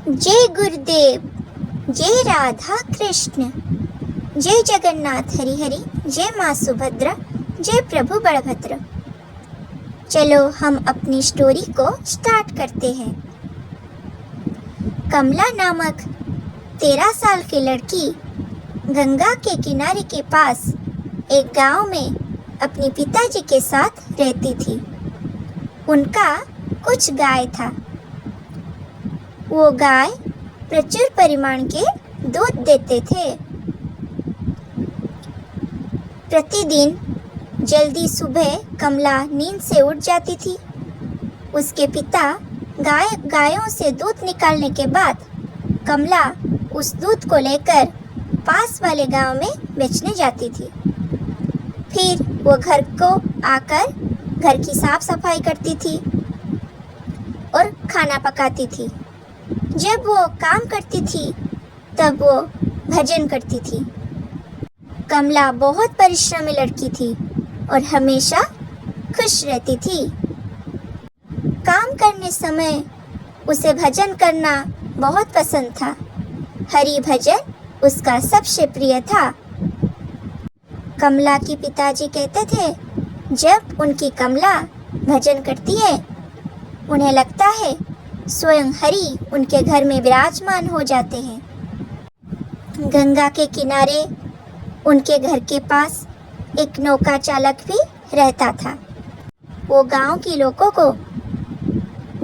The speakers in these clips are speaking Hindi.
जय गुरुदेव, जय राधा कृष्ण, जय जगन्नाथ हरि हरि, जय माँ सुभद्रा, जय प्रभु बलभद्र। चलो हम अपनी स्टोरी को स्टार्ट करते हैं। कमला नामक 13 साल की लड़की गंगा के किनारे के पास एक गांव में अपने पिताजी के साथ रहती थी। उनका कुछ गाय था। वो गाय प्रचुर परिमाण के दूध देते थे। प्रतिदिन जल्दी सुबह कमला नींद से उठ जाती थी। उसके पिता गायों से दूध निकालने के बाद कमला उस दूध को लेकर पास वाले गांव में बेचने जाती थी। फिर वो घर को आकर घर की साफ सफाई करती थी और खाना पकाती थी। जब वो काम करती थी तब वो भजन करती थी। कमला बहुत परिश्रमी लड़की थी और हमेशा खुश रहती थी। काम करने समय उसे भजन करना बहुत पसंद था। हरि भजन उसका सबसे प्रिय था। कमला के पिताजी कहते थे, जब उनकी कमला भजन करती है उन्हें लगता है स्वयं हरि उनके घर में विराजमान हो जाते हैं। गंगा के किनारे उनके घर के पास एक नौका चालक भी रहता था। वो गांव के लोगों को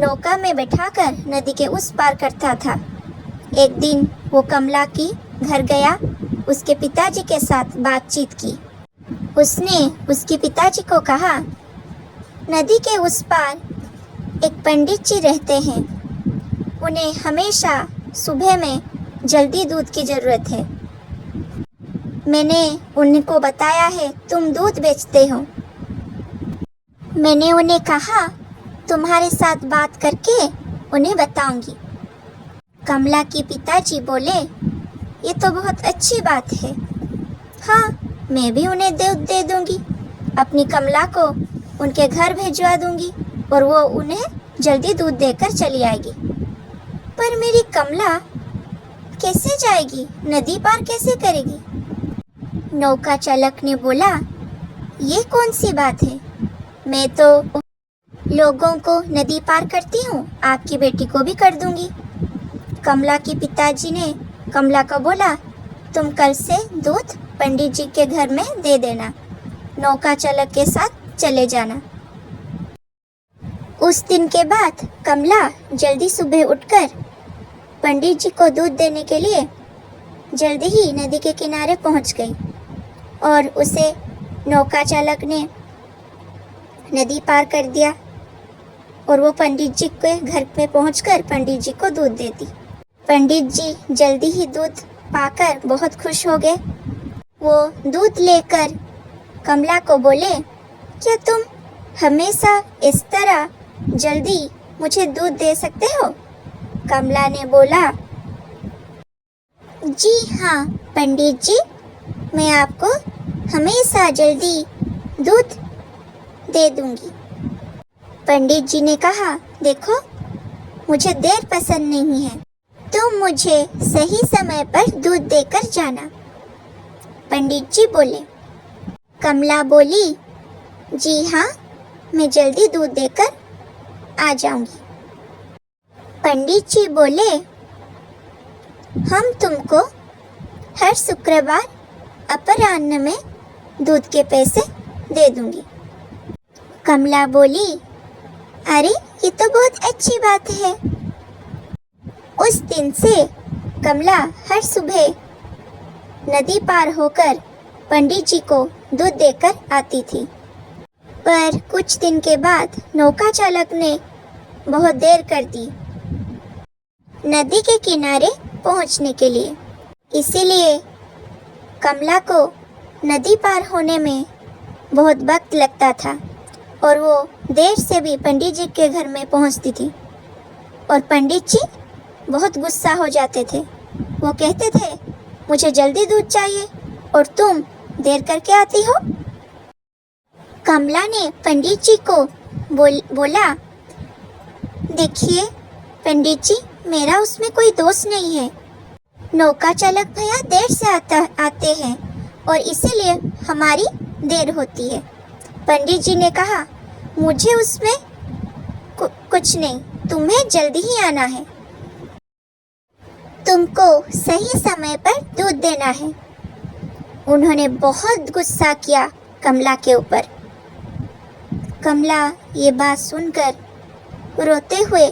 नौका में बैठाकर नदी के उस पार करता था। एक दिन वो कमला की घर गया, उसके पिताजी के साथ बातचीत की। उसने उसके पिताजी को कहा, नदी के उस पार एक पंडित जी रहते हैं। उन्हें हमेशा सुबह में जल्दी दूध की ज़रूरत है। मैंने उनको बताया है तुम दूध बेचते हो। मैंने उन्हें कहा तुम्हारे साथ बात करके उन्हें बताऊंगी। कमला के पिताजी बोले, ये तो बहुत अच्छी बात है। हाँ, मैं भी उन्हें दूध दे दूंगी। अपनी कमला को उनके घर भिजवा दूंगी और वो उन्हें जल्दी दूध देकर चली आएगी। पर मेरी कमला कैसे जाएगी? नदी पार कैसे करेगी? नौका चालक ने बोला, ये कौन सी बात है? मैं तो लोगों को नदी पार करती हूँ, आपकी बेटी को भी कर दूंगी। कमला के पिताजी ने कमला को बोला, तुम कल से दूध पंडित जी के घर में दे देना। नौका चालक के साथ चले जाना। उस दिन के बाद कमला जल्दी सुबह उठकर पंडित जी को दूध देने के लिए जल्दी ही नदी के किनारे पहुंच गई और उसे नौका चालक ने नदी पार कर दिया और वो पंडित जी के घर पे पहुंचकर पंडित जी को दूध देती। पंडित जी जल्दी ही दूध पाकर बहुत खुश हो गए। वो दूध लेकर कमला को बोले, क्या तुम हमेशा इस तरह जल्दी मुझे दूध दे सकते हो? कमला ने बोला, जी हाँ पंडित जी, मैं आपको हमेशा जल्दी दूध दे दूंगी। पंडित जी ने कहा, देखो मुझे देर पसंद नहीं है, तुम मुझे सही समय पर दूध देकर जाना। पंडित जी बोले। कमला बोली, जी हाँ, मैं जल्दी दूध देकर आ जाऊंगी। पंडित जी बोले, हम तुमको हर शुक्रवार अपराह्न में दूध के पैसे दे दूंगी। कमला बोली, अरे ये तो बहुत अच्छी बात है। उस दिन से कमला हर सुबह नदी पार होकर पंडित जी को दूध देकर आती थी। पर कुछ दिन के बाद नौका चालक ने बहुत देर कर दी नदी के किनारे पहुंचने के लिए। इसीलिए कमला को नदी पार होने में बहुत वक्त लगता था और वो देर से भी पंडित जी के घर में पहुंचती थी और पंडित जी बहुत गुस्सा हो जाते थे। वो कहते थे, मुझे जल्दी दूध चाहिए और तुम देर करके आती हो। कमला ने पंडित जी को बोला, देखिए पंडित जी, मेरा उसमें कोई दोष नहीं है। नौका चालक भैया देर से आते हैं और इसीलिए हमारी देर होती है। पंडित जी ने कहा, मुझे उसमें कुछ नहीं, तुम्हें जल्दी ही आना है। तुमको सही समय पर दूध देना है। उन्होंने बहुत गुस्सा किया कमला के ऊपर। कमला ये बात सुनकर रोते हुए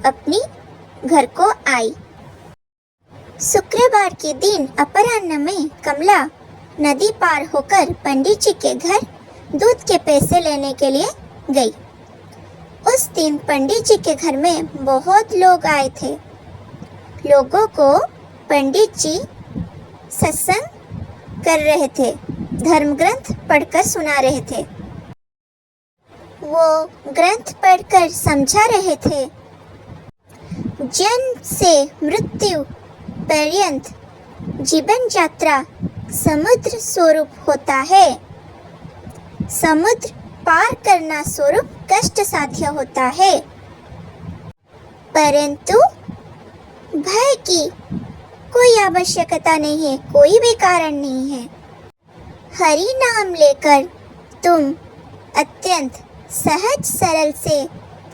अपनी घर को आई। शुक्रवार के दिन अपराह्न में कमला नदी पार होकर पंडित जी के घर दूध के पैसे लेने के लिए गई। उस दिन पंडित जी के घर में बहुत लोग आए थे। लोगों को पंडित जी सत्संग कर रहे थे, धर्म ग्रंथ पढ़कर सुना रहे थे। वो ग्रंथ पढ़कर समझा रहे थे, जन्म से मृत्यु पर्यंत जीवन यात्रा समुद्र स्वरूप होता है। समुद्र पार करना स्वरूप कष्ट साध्य होता है, परंतु भय की कोई आवश्यकता नहीं है, कोई भी कारण नहीं है। हरि नाम लेकर तुम अत्यंत सहज सरल से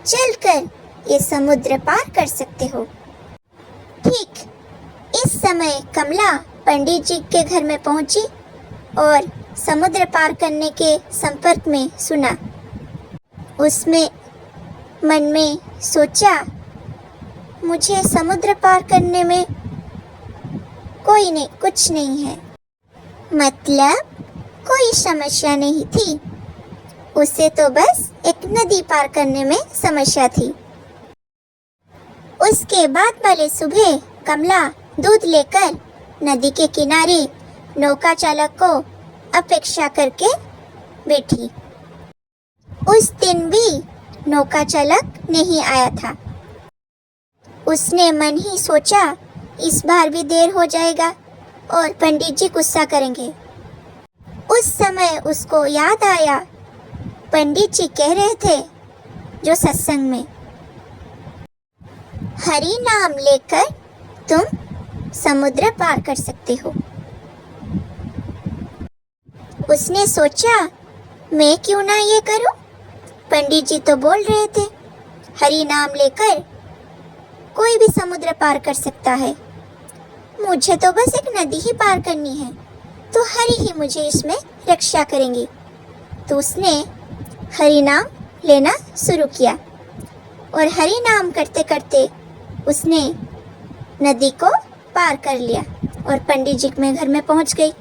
चलकर ये समुद्र पार कर सकते हो। ठीक इस समय कमला पंडित जी के घर में पहुंची और समुद्र पार करने के संपर्क में सुना। उसमें मन में सोचा, मुझे समुद्र पार करने में कोई नहीं, कुछ नहीं है। मतलब कोई समस्या नहीं थी, उसे तो बस एक नदी पार करने में समस्या थी। उसके बाद वाले सुबह कमला दूध लेकर नदी के किनारे नौका चालक को अपेक्षा करके बैठी। उस दिन भी नौका चालक नहीं आया था। उसने मन ही सोचा, इस बार भी देर हो जाएगा और पंडित जी गुस्सा करेंगे। उस समय उसको याद आया, पंडित जी कह रहे थे जो सत्संग में, हरि नाम लेकर तुम समुद्र पार कर सकते हो। उसने सोचा, मैं क्यों ना ये करूं? पंडित जी तो बोल रहे थे हरि नाम लेकर कोई भी समुद्र पार कर सकता है, मुझे तो बस एक नदी ही पार करनी है, तो हरि ही मुझे इसमें रक्षा करेंगी। तो उसने हरि नाम लेना शुरू किया और हरि नाम करते करते उसने नदी को पार कर लिया और पंडित जी के घर में पहुंच गई।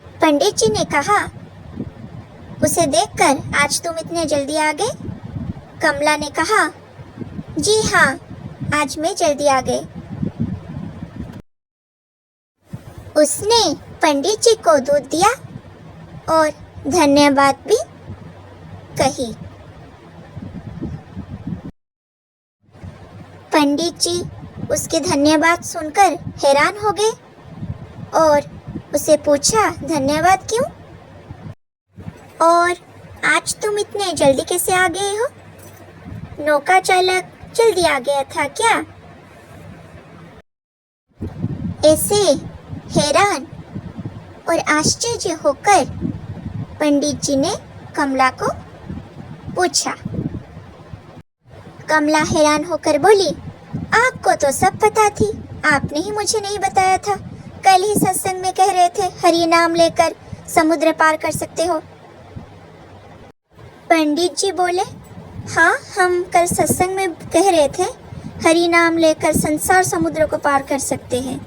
पंडित जी ने कहा, उसे देखकर, आज तुम इतने जल्दी आ गए? कमला ने कहा, जी हाँ, आज मैं जल्दी आ गए। उसने पंडित जी को दूध दिया और धन्यवाद भी कही। पंडित जी उसके धन्यवाद सुनकर हैरान हो गए और उसे पूछा, धन्यवाद क्यों? और आज तुम इतने जल्दी कैसे आ गए हो? नौका चालक जल्दी आ गया था क्या? ऐसे हैरान और आश्चर्य होकर पंडित जी ने कमला को पूछा। कमला हैरान होकर बोली, आपको तो सब पता थी, आपने ही मुझे नहीं बताया था। कल ही सत्संग में कह रहे थे हरि नाम लेकर समुद्र पार कर सकते हो। पंडित जी बोले, हाँ, हम कल सत्संग में कह रहे थे हरि नाम लेकर संसार समुद्र को पार कर सकते हैं।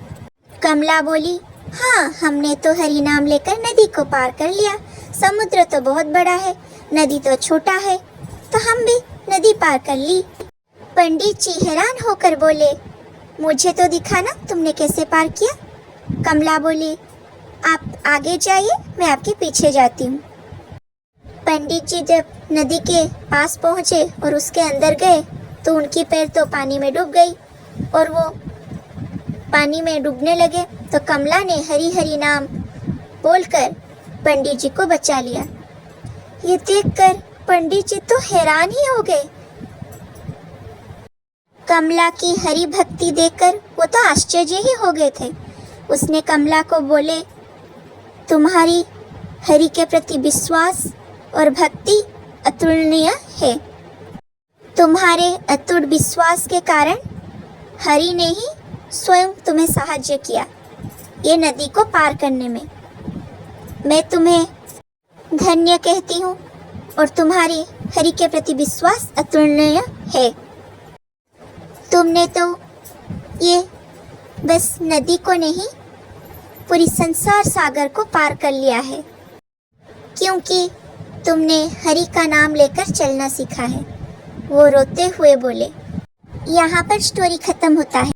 कमला बोली, हाँ, हमने तो हरि नाम लेकर नदी को पार कर लिया। समुद्र तो बहुत बड़ा है, नदी तो छोटा है, तो हम भी नदी पार कर ली। पंडित जी हैरान होकर बोले, मुझे तो दिखाना तुमने कैसे पार किया। कमला बोली, आप आगे जाइए, मैं आपके पीछे जाती हूँ। पंडित जी जब नदी के पास पहुँचे और उसके अंदर गए तो उनकी पैर तो पानी में डूब गई और वो पानी में डूबने लगे। तो कमला ने हरि हरि नाम बोलकर पंडित जी को बचा लिया। ये देखकर पंडित जी तो हैरान ही हो गए। कमला की हरि भक्ति देखकर वो तो आश्चर्य ही हो गए थे। उसने कमला को बोले, तुम्हारी हरि के प्रति विश्वास और भक्ति अतुलनीय है। तुम्हारे अतुट विश्वास के कारण हरि ने ही स्वयं तुम्हें सहायता किया ये नदी को पार करने में। मैं तुम्हें धन्य कहती हूँ और तुम्हारी हरि के प्रति विश्वास अतुलनीय है। तुमने तो ये बस नदी को नहीं, पूरी संसार सागर को पार कर लिया है, क्योंकि तुमने हरि का नाम लेकर चलना सीखा है। वो रोते हुए बोले। यहाँ पर स्टोरी खत्म होता है।